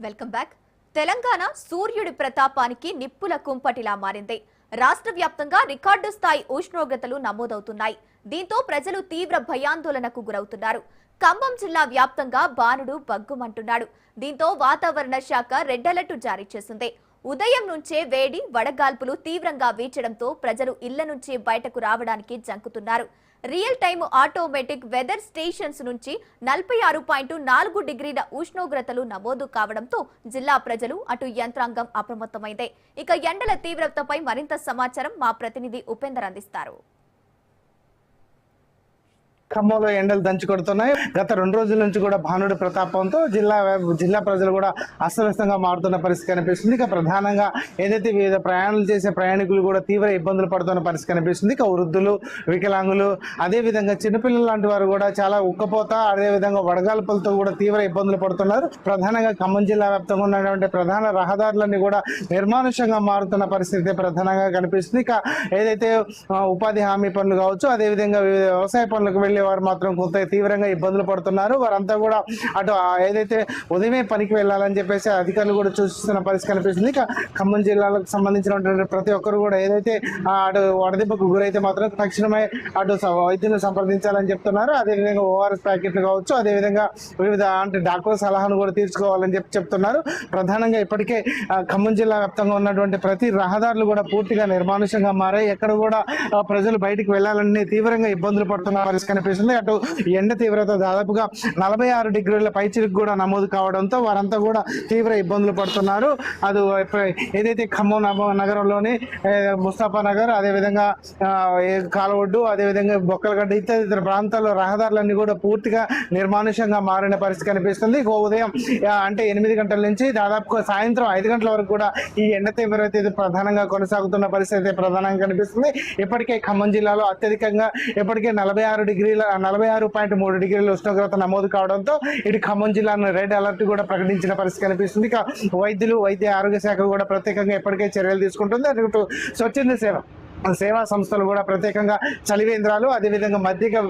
Welcome back. Telangana సూర్యుడి ప్రతాపానికి నిప్పుల కుంపటిలా మారింది. రాష్ట్ర వ్యాప్తంగా రికార్డు స్థాయి ఉష్ణోగ్రతలు నమోదవుతున్నాయి. దీంతో ప్రజలు తీవ్ర భయాందోళనకు గురవుతున్నారు. ఖమ్మం జిల్లా వ్యాప్తంగా బానుడు బగ్గుమంటున్నాడు. దీంతో వాతావరణ శాఖ రెడ్ అలర్ట్ జారీ చేసింది. ఉదయం నుంచే వేడి వడగాల్పులు తీవ్రంగా వీచడంతో ప్రజలు ఇళ్ల నుంచి బయటకు రావడానికి జంకుతున్నారు. Real time automatic weather stations నుంచి 46.4 డిగ్రీల ఉష్ణోగ్రతలు నమోదు కావడంతో జిల్లా ప్రజలు అటు యంత్రాంగం అప్రమత్తమైంది. ఇక ఎండల తీవ్రతపై మరింత సమాచారం మా ప్రతినిధి ఉపేందర్ అందిస్తారు. ఖమ్మంలో ఎండలు దంచి కొడుతున్నాయి. గత 2 రోజుల నుంచి కూడా భానుడి ప్రతాపంతో జిల్లా ప్రజలు కూడా అస్తవ్యస్తంగా మారుతున్న పరిస్థితి కనిపిస్తుంది. ఇక ప్రధానంగా ఏదైతే వివిధ ప్రయాణాలు చేసే ప్రయాణికులు కూడా తీవ్ర ఇబ్బందులు పడుతున్న పరిస్థితి కనిపిస్తుంది. ఇక వృద్ధులు, వికలాంగులు, అదేవిధంగా చిన్నపిల్లలు లాంటి వారు కూడా చాలా ఉక్కపోత, అదేవిధంగా వడగాల్పులతో కూడా తీవ్ర ఇబ్బందులు పడుతున్నారు. ప్రధానంగా ఖమ్మం జిల్లా వ్యాప్తంగా ఉన్నటువంటి ప్రధాన రహదారులన్నీ కూడా నిర్మానుష్యంగా మారుతున్న పరిస్థితి ప్రధానంగా కనిపిస్తుంది. ఇక ఏదైతే ఉపాధి హామీ పనులు కావచ్చు, అదేవిధంగా వివిధ వ్యవసాయ పనులకు వెళ్లి వారు మాత్రం కొంత తీవ్రంగా ఇబ్బందులు పడుతున్నారు. వారంతా కూడా అటు ఏదైతే ఉదయమే పనికి వెళ్ళాలని చెప్పేసి అధికారులు కూడా సూచిస్తున్న పరిస్థితి కనిపిస్తుంది. ఇక ఖమ్మం జిల్లాలకు సంబంధించినటువంటి ప్రతి ఒక్కరు కూడా ఏదైతే అటు వడదెబ్బకు గురైతే మాత్రం తక్షణమే అటు వైద్యులను సంప్రదించాలని చెప్తున్నారు. అదేవిధంగా ఓఆర్ఎస్ ప్యాకెట్లు కావచ్చు, అదేవిధంగా వివిధ అంటే డాక్టర్ సలహాను కూడా తీర్చుకోవాలని చెప్తున్నారు. ప్రధానంగా ఇప్పటికే ఖమ్మం జిల్లా వ్యాప్తంగా ఉన్నటువంటి ప్రతి రహదారులు కూడా పూర్తిగా నిర్మానుష్యంగా మారాయి. ఎక్కడ కూడా ప్రజలు బయటికి వెళ్లాలని తీవ్రంగా ఇబ్బందులు పడుతున్న పరిస్థితి కనిపిస్తుంది. అటు ఎండ తీవ్రత దాదాపుగా 46 డిగ్రీల పైచిలకు కూడా నమోదు కావడంతో వారంతా కూడా తీవ్ర ఇబ్బందులు పడుతున్నారు. అది ఏదైతే ఖమ్మం నగరంలోని ముస్తాఫా నగర్, అదేవిధంగా కాలవొడ్డు, అదేవిధంగా బొక్కలగడ్డ ఇతర ప్రాంతాల్లో రహదారులన్నీ కూడా పూర్తిగా నిర్మానుష్యంగా మారిన పరిస్థితి కనిపిస్తుంది. ఉదయం అంటే 8 గంటల నుంచి దాదాపు సాయంత్రం 5 గంటల వరకు కూడా ఈ ఎండ తీవ్రత ప్రధానంగా కొనసాగుతున్న పరిస్థితి ప్రధానంగా కనిపిస్తుంది. ఇప్పటికే ఖమ్మం జిల్లాలో అత్యధికంగా ఇప్పటికే 46.3 డిగ్రీల ఉష్ణోగ్రత నమోదు కావడంతో ఇటు ఖమ్మం జిల్లాను రెడ్ అలర్ట్ కూడా ప్రకటించిన పరిస్థితి కనిపిస్తుంది. ఇక వైద్య ఆరోగ్య శాఖ కూడా ప్రత్యేకంగా ఇప్పటికే చర్యలు తీసుకుంటుంది. అటు స్వచ్ఛంద సేవా సంస్థలు కూడా ప్రత్యేకంగా చలివేంద్రాలు, అదేవిధంగా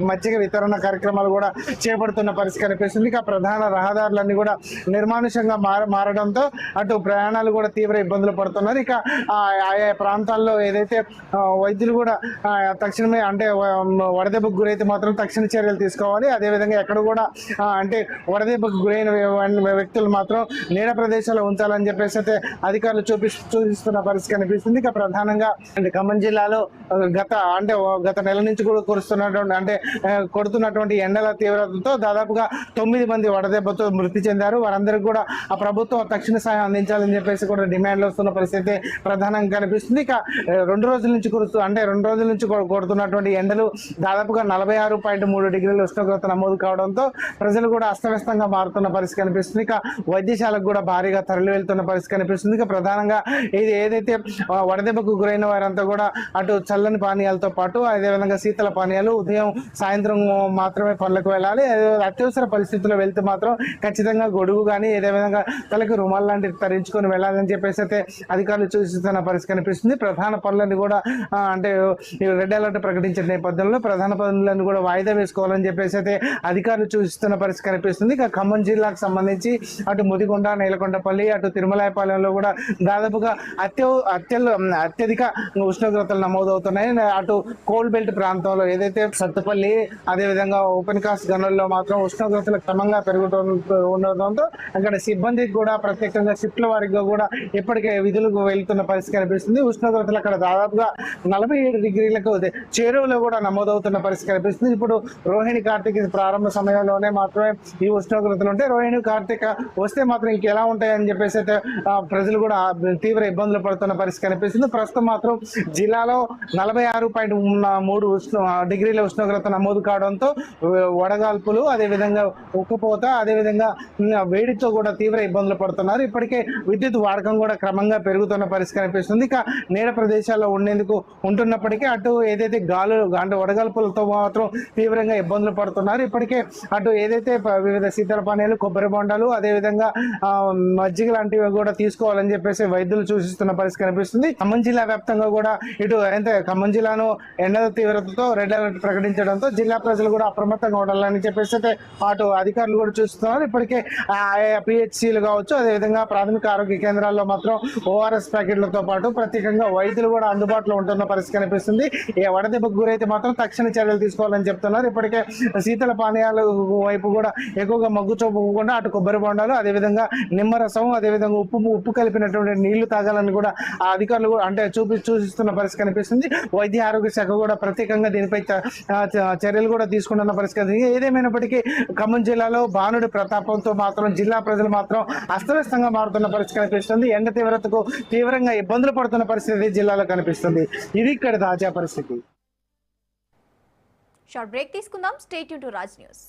మజ్జిగ వితరణ కార్యక్రమాలు కూడా చేపడుతున్న పరిస్థితి కనిపిస్తుంది. ఇక ప్రధాన రహదారులన్నీ కూడా నిర్మానుష్యంగా మారడంతో అటు ప్రయాణాలు కూడా తీవ్ర ఇబ్బందులు పడుతున్నారు. ఇక ఆయా ప్రాంతాల్లో ఏదైతే వైద్యులు కూడా తక్షణమే అంటే వడదెబ్బకు గురైతే మాత్రం తక్షణ చర్యలు తీసుకోవాలి. అదేవిధంగా ఎక్కడ కూడా అంటే వడదెబ్బకు గురైన వ్యక్తులు మాత్రం నీడ ప్రదేశాల్లో ఉంచాలని చెప్పేసి అయితే అధికారులు సూచిస్తున్న పరిస్థితి కనిపిస్తుంది. ఇక ప్రధానంగా అంటే ఖమ్మం జిల్లాలో గత నెల నుంచి కూడా కొడుతున్నటువంటి ఎండల తీవ్రతతో దాదాపుగా 9 మంది వడదెబ్బతో మృతి చెందారు. వారందరికీ కూడా ఆ ప్రభుత్వం తక్షణ సాయం అందించాలని చెప్పేసి కూడా డిమాండ్లు వస్తున్న పరిస్థితి ప్రధానంగా కనిపిస్తుంది. ఇక 2 రోజుల నుంచి కొడుతున్నటువంటి ఎండలు దాదాపుగా 46.3 డిగ్రీల ఉష్ణోగ్రత నమోదు కావడంతో ప్రజలు కూడా అస్తవ్యస్తంగా మారుతున్న పరిస్థితి కనిపిస్తుంది. ఇక వైద్యశాలకు కూడా భారీగా తరలి వెళ్తున్న పరిస్థితి కనిపిస్తుంది. ఇక ప్రధానంగా ఇది ఏదైతే వడదెబ్బకు గురైన వారంతా కూడా అటు చల్లని పానీయాలతో పాటు అదేవిధంగా శీతల పానీయాలు ఉదయం సాయంత్రం మాత్రమే పనులకు వెళ్ళాలి. అత్యవసర పరిస్థితుల్లో వెళ్తే మాత్రం ఖచ్చితంగా గొడుగు కానీ ఏదేవిధంగా తలకు రుమాల్ లాంటివి ధరించుకొని వెళ్ళాలని చెప్పేసి అయితే అధికారులు సూచిస్తున్న పరిస్థితి కనిపిస్తుంది. ప్రధాన పనులన్నీ కూడా అంటే రెడ్ అలర్ట్ ప్రకటించిన నేపథ్యంలో ప్రధాన పనులను కూడా వాయిదా వేసుకోవాలని చెప్పేసి అయితే అధికారులు సూచిస్తున్న పరిస్థితి కనిపిస్తుంది. ఇక ఖమ్మం జిల్లాకు సంబంధించి అటు ముదిగొండ, నేలకొండపల్లి, అటు తిరుమలాయపాలెంలో కూడా దాదాపుగా అత్యధిక ఉష్ణోగ్రతలు నమోదవుతున్నాయి. అటు కోల్డ్ బెల్ట్ ప్రాంతంలో ఏదైతే సత్తుపల్లి, అదేవిధంగా ఓపెన్ కాస్ట్ గనుల్లో మాత్రం ఉష్ణోగ్రతలు క్రమంగా ఉండడంతో అక్కడ సిబ్బందికి కూడా ప్రత్యేకంగా షిఫ్ట్ల వారిగా కూడా ఇప్పటికే విధులకు వెళ్తున్న పరిస్థితి కనిపిస్తుంది. ఉష్ణోగ్రతలు అక్కడ దాదాపుగా 47 డిగ్రీలకు చేరువలో కూడా నమోదవుతున్న పరిస్థితి కనిపిస్తుంది. ఇప్పుడు రోహిణి కార్తీక ప్రారంభ సమయంలోనే మాత్రమే ఈ ఉష్ణోగ్రతలు ఉంటాయి. రోహిణి కార్తీక వస్తే మాత్రం ఇంకెలా ఉంటాయని చెప్పేసి అయితే ప్రజలు కూడా తీవ్ర ఇబ్బందులు పడుతున్న పరిస్థితి కనిపిస్తుంది. ప్రస్తుతం మాత్రం జిల్లాలో 46.3 డిగ్రీల ఉష్ణోగ్రత నమోదు కావడంతో వడగాల్పులు, అదేవిధంగా ఉక్కపోత, అదేవిధంగా వేడితో కూడా తీవ్ర ఇబ్బందులు పడుతున్నారు. ఇప్పటికే విద్యుత్ వాడకం కూడా క్రమంగా పెరుగుతున్న పరిస్థితి కనిపిస్తుంది. ఇక నీడ ప్రదేశాల్లో ఉంటున్నప్పటికీ అటు ఏదైతే అంటే వడగాల్పులతో మాత్రం తీవ్రంగా ఇబ్బందులు పడుతున్నారు. ఇప్పటికే అటు ఏదైతే వివిధ శీతల పానీయాలు, కొబ్బరి బొండాలు, అదేవిధంగా మజ్జిగ లాంటివి కూడా తీసుకోవాలని చెప్పేసి వైద్యులు సూచిస్తున్న పరిస్థితి కనిపిస్తుంది. ఖమ్మం జిల్లా వ్యాప్తంగా కూడా ఇటు అయితే ఖమ్మం జిల్లాను ఎండల తీవ్రతతో రెడ్ అలర్ట్ ప్రకటించడంతో జిల్లా ప్రజలు కూడా అప్రమత్తంగా ఉండాలని చెప్పేసి అయితే అటు అధికారులు కూడా చూస్తున్నారు. ఇప్పటికే పిహెచ్సిలు కావచ్చు, అదేవిధంగా ప్రాథమిక ఆరోగ్య కేంద్రాల్లో మాత్రం ఓఆర్ఎస్ ప్యాకెట్లతో పాటు ప్రత్యేకంగా వైద్యులు కూడా అందుబాటులో ఉంటున్న పరిస్థితి కనిపిస్తుంది. ఈ వడదెబ్బకు గురైతే మాత్రం తక్షణ చర్యలు తీసుకోవాలని చెప్తున్నారు. ఇప్పటికే శీతల పానీయాల వైపు కూడా ఎక్కువగా మొగ్గు చూపకుండా అటు కొబ్బరి బొండాలు, అదేవిధంగా నిమ్మరసం, అదేవిధంగా ఉప్పు కలిపినటువంటి నీళ్లు తాగాలని కూడా ఆ అధికారులు కూడా అంటే సూచిస్తున్న పరిస్థితి కనిపిస్తుంది. వైద్య ఆరోగ్య శాఖ కూడా ప్రత్యేకంగా దీనిపై చర్యలు కూడా తీసుకుంటున్న పరిస్థితి. ఏదేమైనప్పటికీ ఖమ్మం జిల్లాలో భానుడి ప్రతాపంతో మాత్రం జిల్లా ప్రజలు మాత్రం అస్తవ్యస్తంగా మారుతున్న పరిస్థితి కనిపిస్తుంది. ఎండ తీవ్రతకు తీవ్రంగా ఇబ్బందులు పడుతున్న పరిస్థితి జిల్లాలో కనిపిస్తుంది. ఇది ఇక్కడ తాజా పరిస్థితి. షార్ట్ బ్రేక్ తీసుకుందాం. Stay tune to Raj news.